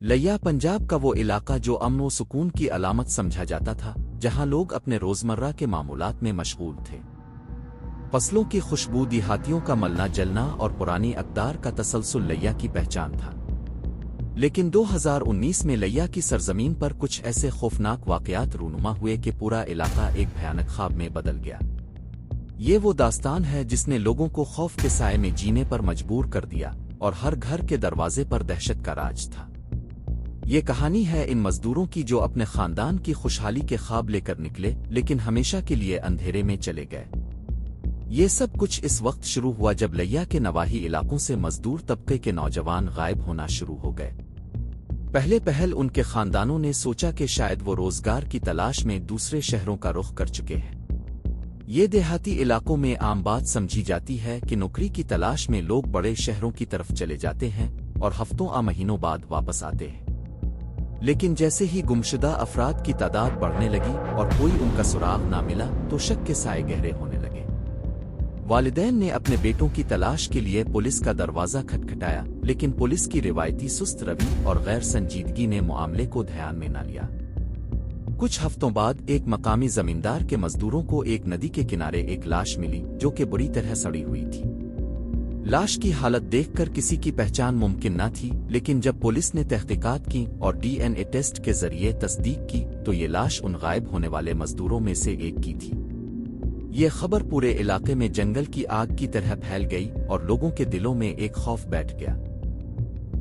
लिया पंजाब का वो इलाका जो अमन व सुकून की अलामत समझा जाता था, जहां लोग अपने रोजमर्रा के मामूलात में मशगूल थे। फसलों की खुशबू, देहातियों का मलना जलना और पुरानी अक़दार का तसलसल लिया की पहचान था। लेकिन 2019 में लिया की सरजमीन पर कुछ ऐसे खौफनाक वाक़यात रूनुमा हुए कि पूरा इलाका एक भयानक ख्वाब में बदल गया। ये वो दास्तान है जिसने लोगों को खौफ के साए में जीने पर मजबूर कर दिया और हर घर के दरवाजे पर दहशत का राज था। ये कहानी है इन मजदूरों की जो अपने खानदान की खुशहाली के ख्वाब लेकर निकले, लेकिन हमेशा के लिए अंधेरे में चले गए। ये सब कुछ इस वक्त शुरू हुआ जब लिया के नवाही इलाकों से मजदूर तबके के नौजवान गायब होना शुरू हो गए। पहले पहल उनके खानदानों ने सोचा कि शायद वो रोजगार की तलाश में दूसरे शहरों का रुख कर चुके हैं। ये देहाती इलाकों में आम बात समझी जाती है कि नौकरी की तलाश में लोग बड़े शहरों की तरफ चले जाते हैं और हफ्तों या महीनों बाद वापस आते हैं। लेकिन जैसे ही गुमशुदा अफराद की तादाद बढ़ने लगी और कोई उनका सुराग ना मिला, तो शक के साए गहरे होने लगे। वालिदैन ने अपने बेटों की तलाश के लिए पुलिस का दरवाजा खटखटाया, लेकिन पुलिस की रिवायती सुस्त रवि और गैर संजीदगी ने मामले को ध्यान में न लिया। कुछ हफ्तों बाद एक मकामी जमींदार के मजदूरों को एक नदी के किनारे एक लाश मिली, जो कि बुरी तरह सड़ी हुई थी। लाश की हालत देखकर किसी की पहचान मुमकिन न थी, लेकिन जब पुलिस ने तहकीकात की और डीएनए टेस्ट के जरिए तस्दीक की, तो ये लाश उन गायब होने वाले मजदूरों में से एक की थी। ये खबर पूरे इलाके में जंगल की आग की तरह फैल गई और लोगों के दिलों में एक खौफ बैठ गया।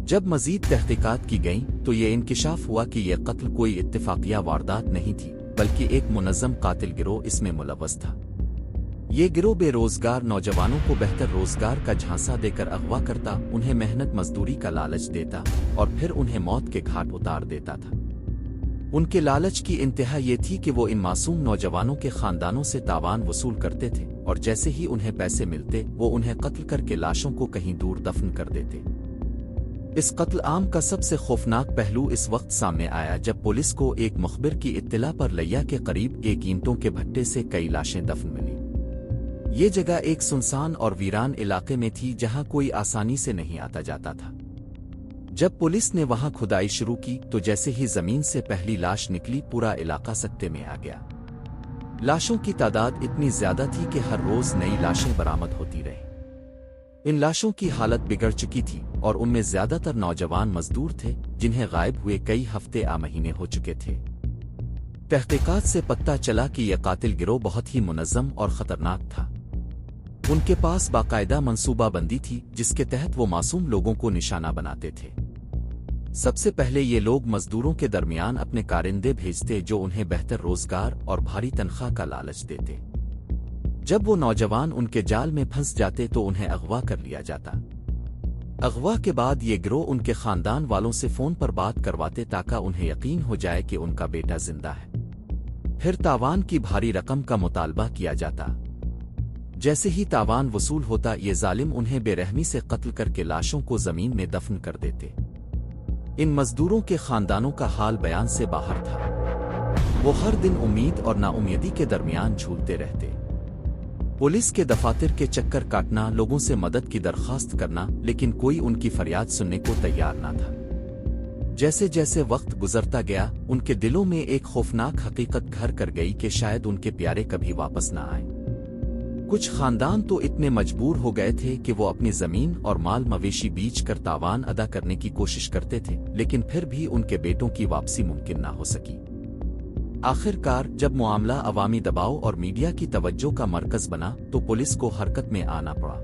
जब मजीद तहकीकात की गई, तो ये इंकिशाफ हुआ कि यह कत्ल कोई इत्तेफाकिया वारदात नहीं थी, बल्कि एक मुनज़्ज़म कातिल गिरोह इसमें मुलव्वस था। ये गिरोह बेरोजगार नौजवानों को बेहतर रोजगार का झांसा देकर अगवा करता, उन्हें मेहनत मजदूरी का लालच देता और फिर उन्हें मौत के घाट उतार देता था। उनके लालच की इंतहा ये थी कि वो इन मासूम नौजवानों के खानदानों से तावान वसूल करते थे और जैसे ही उन्हें पैसे मिलते, वो उन्हें कत्ल करके लाशों को कहीं दूर दफन कर देते। इस कत्ल आम का सबसे खौफनाक पहलू इस वक्त सामने आया जब पुलिस को एक मुखबिर की इत्तला पर लिया के करीब एक ईंटों के भट्टे से कई लाशें दफन मिली। ये जगह एक सुनसान और वीरान इलाके में थी जहां कोई आसानी से नहीं आता जाता था। जब पुलिस ने वहां खुदाई शुरू की, तो जैसे ही जमीन से पहली लाश निकली, पूरा इलाका सकते में आ गया। लाशों की तादाद इतनी ज्यादा थी कि हर रोज नई लाशें बरामद होती रहीं। इन लाशों की हालत बिगड़ चुकी थी और उनमें ज्यादातर नौजवान मजदूर थे, जिन्हें गायब हुए कई हफ्ते या महीने हो चुके थे। तहकीकात से पता चला कि यह कातिल गिरोह बहुत ही मुनज़्ज़म और खतरनाक था। उनके पास बाकायदा मंसूबाबंदी थी, जिसके तहत वो मासूम लोगों को निशाना बनाते थे। सबसे पहले ये लोग मजदूरों के दरमियान अपने कारिंदे भेजते, जो उन्हें बेहतर रोजगार और भारी तनख्वाह का लालच देते। जब वो नौजवान उनके जाल में फंस जाते, तो उन्हें अगवा कर लिया जाता। अगवा के बाद ये गिरोह उनके खानदान वालों से फोन पर बात करवाते, ताकि उन्हें यकीन हो जाए कि उनका बेटा जिंदा है। फिर तावान की भारी रकम का मुतालबा किया जाता। जैसे ही तावान वसूल होता, ये जालिम उन्हें बेरहमी से कत्ल करके लाशों को जमीन में दफन कर देते। इन मजदूरों के खानदानों का हाल बयान से बाहर था। वो हर दिन उम्मीद और नाउम्मीदी के दरमियान झूलते रहते। पुलिस के दफातर के चक्कर काटना, लोगों से मदद की दरखास्त करना, लेकिन कोई उनकी फरियाद सुनने को तैयार न था। जैसे जैसे वक्त गुजरता गया, उनके दिलों में एक खौफनाक हकीकत घर कर गई कि शायद उनके प्यारे कभी वापस न आए। कुछ खानदान तो इतने मजबूर हो गए थे कि वो अपनी जमीन और माल मवेशी बेच कर तावान अदा करने की कोशिश करते थे, लेकिन फिर भी उनके बेटों की वापसी मुमकिन ना हो सकी। आखिरकार जब मामला अवामी दबाव और मीडिया की तवज्जो का मरकज बना, तो पुलिस को हरकत में आना पड़ा।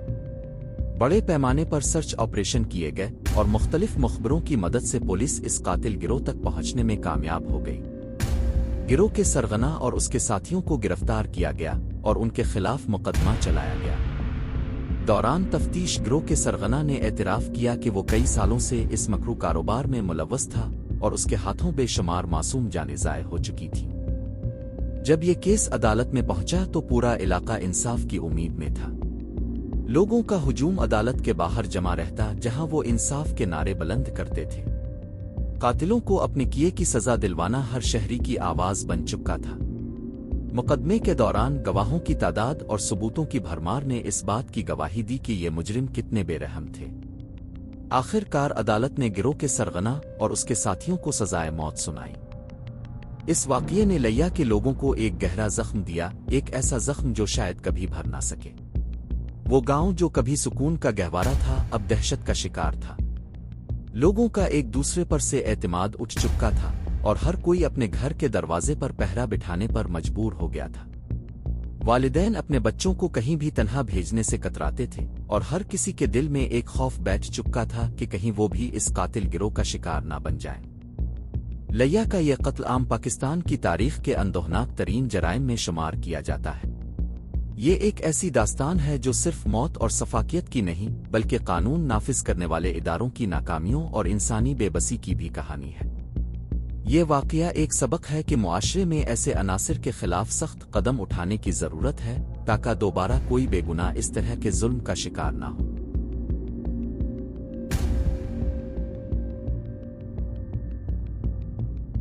बड़े पैमाने पर सर्च ऑपरेशन किए गए और मुख्तलिफ मुखबरों की मदद से पुलिस इस कातिल गिरोह तक पहुंचने में कामयाब हो गई। गिरोह के सरगना और उसके साथियों को गिरफ्तार किया गया और उनके खिलाफ मुकदमा चलाया गया। दौरान तफ्तीश गिरोह के सरगना ने एतराफ किया कि वो कई सालों से इस मकरू कारोबार में मुलव्वस था और उसके हाथों बेशुमार मासूम जानें ज़ाय हो चुकी थी। जब ये केस अदालत में पहुंचा, तो पूरा इलाका इंसाफ की उम्मीद में था। लोगों का हुजूम अदालत के बाहर जमा रहता, जहां वो इंसाफ के नारे बुलंद करते थे। कातिलों को अपने किए की सजा दिलवाना हर शहरी की आवाज बन चुका था। मुकदमे के दौरान गवाहों की तादाद और सबूतों की भरमार ने इस बात की गवाही दी कि ये मुजरिम कितने बेरहम थे। آخر کار عدالت نے گروہ کے سرغنہ اور اس کے ساتھیوں کو سزائے موت سنائی۔ اس واقعے نے لیا کے لوگوں کو ایک گہرا زخم دیا، ایک ایسا زخم جو شاید کبھی بھر نہ سکے۔ وہ گاؤں جو کبھی سکون کا گہوارہ تھا اب دہشت کا شکار تھا۔ لوگوں کا ایک دوسرے پر سے اعتماد اٹھ چکا تھا اور ہر کوئی اپنے گھر کے دروازے پر پہرا بٹھانے پر مجبور ہو گیا تھا۔ والدین اپنے بچوں کو کہیں بھی تنہا بھیجنے سے کتراتے تھے اور ہر کسی کے دل میں ایک خوف بیٹھ چکا تھا کہ کہیں وہ بھی اس قاتل گروہ کا شکار نہ بن جائے۔ لیا کا یہ قتل عام پاکستان کی تاریخ کے اندوہناک ترین جرائم میں شمار کیا جاتا ہے۔ یہ ایک ایسی داستان ہے جو صرف موت اور سفاکیت کی نہیں بلکہ قانون نافذ کرنے والے اداروں کی ناکامیوں اور انسانی بے بسی کی بھی کہانی ہے۔ یہ واقعہ ایک سبق ہے کہ معاشرے میں ایسے عناصر کے خلاف سخت قدم اٹھانے کی ضرورت ہے تاکہ دوبارہ کوئی بے گناہ اس طرح کے ظلم کا شکار نہ ہو۔